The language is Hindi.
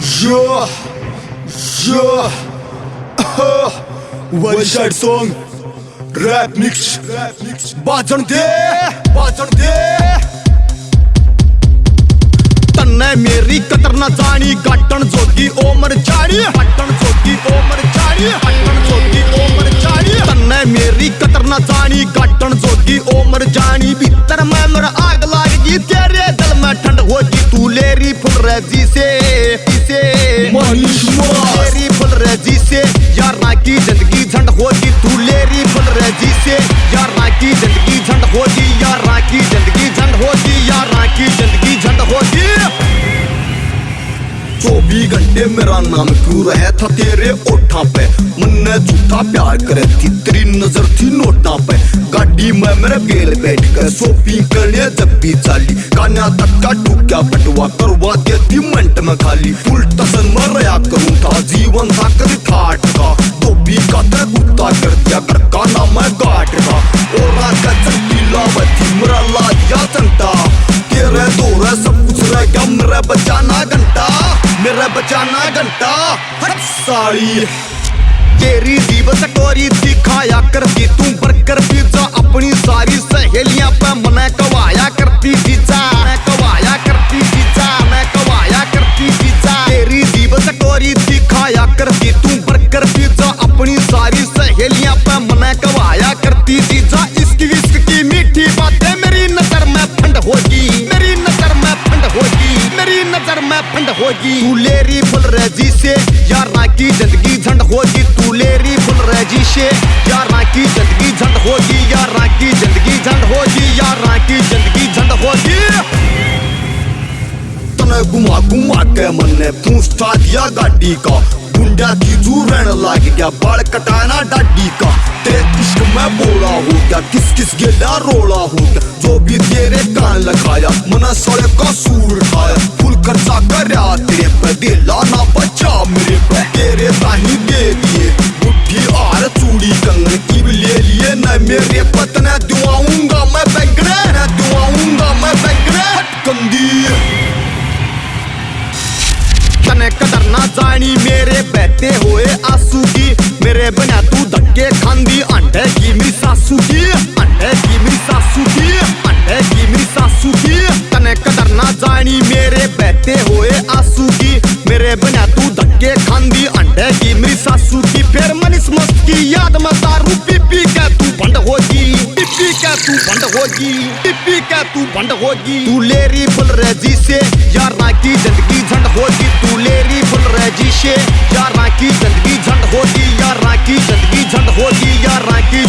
Yeah, yeah, one side song, rap mix, बाजन दे तन्ने मेरी कतर न जानी गाटन जोगी ओमर जानी गाटन जोगी ओमर जानी गाटन जोगी ओमर जानी तन्ने मेरी कतर न जानी गाटन जोगी ओमर जानी भीतर में मेरा आग लागेगी तेरे दिल में ठंड होगी तू लेरी फुल रजी से लेरी फुल रजी से यारा की जिंदगी झंड होगी तू लेरी फुल रजी से यारा की जिंदगी झंड होगी यारा की जिंदगी झंड होगी यारा की जिंदगी झंड होगी 24 घंटे मेरा नाम क्यों रहा था तेरे ओठा पे मन्ने झूठा प्यार करे थी तेरी नजर थी नोटा पे गाड़ी में मेरे गेल बैठ कर शॉपिंग करने जब भी चाली कान्या तक का टूक्या बटवा करवा देती मिनट में खाली फुल टसन में रहा करूं था जीवन था कभी ठाट का धोबी का ते कुत्ता कर दिया घर का नाम है गाट का और का चंटीला बची मेरा ला दिया चंटा तेरे दौर सब कुछ रह गया मेरा बचाना घंटा मेरा बचाना घंटा हट साड़ी तेरी जीव कटोरी थी खाया करती तू बर्गर पिज्जा अपनी सारी सहेलियां पे मना कवाया करती जीजा मैं कवाया करती जीजा मैं कवाया करती जीजा तेरी जीव कटोरी थी खाया करती तू बर्गर पिज्जा अपनी सारी सहेलियां पे मना कवाया करती जीजा इसकी विस्क की मीठी बातें मेरी नजर में फंड होगी मेरी नजर में फंड होगी मेरी नजर में फंड होगी तू लेरी फुल रजी से यारा की जिंदगी झंड होगी तू लेरी फुल रजी से यारा की जिंदगी झंड होगी यारा की जिंदगी झंड होगी यारा की जिंदगी झंड होगी तने घुमा घुमा के मन ने पूछता दिया गाड़ी का गुंडा की जू रहने लग गया बाल कटाना डाडी का तेरे इश्क में बोला हो गया किस किस गेला रोला हो गया जो भी तेरे कान लगाया मना सड़े का सूर उठाया फुल खर्चा करया तेरे पे दिला ना बचा मेरे पे तेरे ताही दे दिए बुद्धि और चूड़ी कंगन की भी ले लिए न मेरे पतने दुआऊंगा मैं बैंकने न दुआऊंगा मैं बैंकने कंदी तने कदर ना जानी मेरे बहते हुए आंसू की मेरे बिना तू धक्के खांदी अंडे की मेरी सासू की अंडे की मेरी सासू की अंडे की मेरी सासू की तने कदर ना जानी मेरे बहते हुए आंसू की मेरे बिना तू धक्के खांदी अंडे की मेरी सासू की फिर मनीष मस्त की याद में दारू पी पी के तू बंद होगी पी के तू बंद होगी पी के तू बंद होगी तू लेरी फुल रजी से यारा की जिंदगी झंड होगी तू लेरी फुल रजी से यारा की जिंदगी झंड होगी यारा की जिंदगी झंड होगी यारा की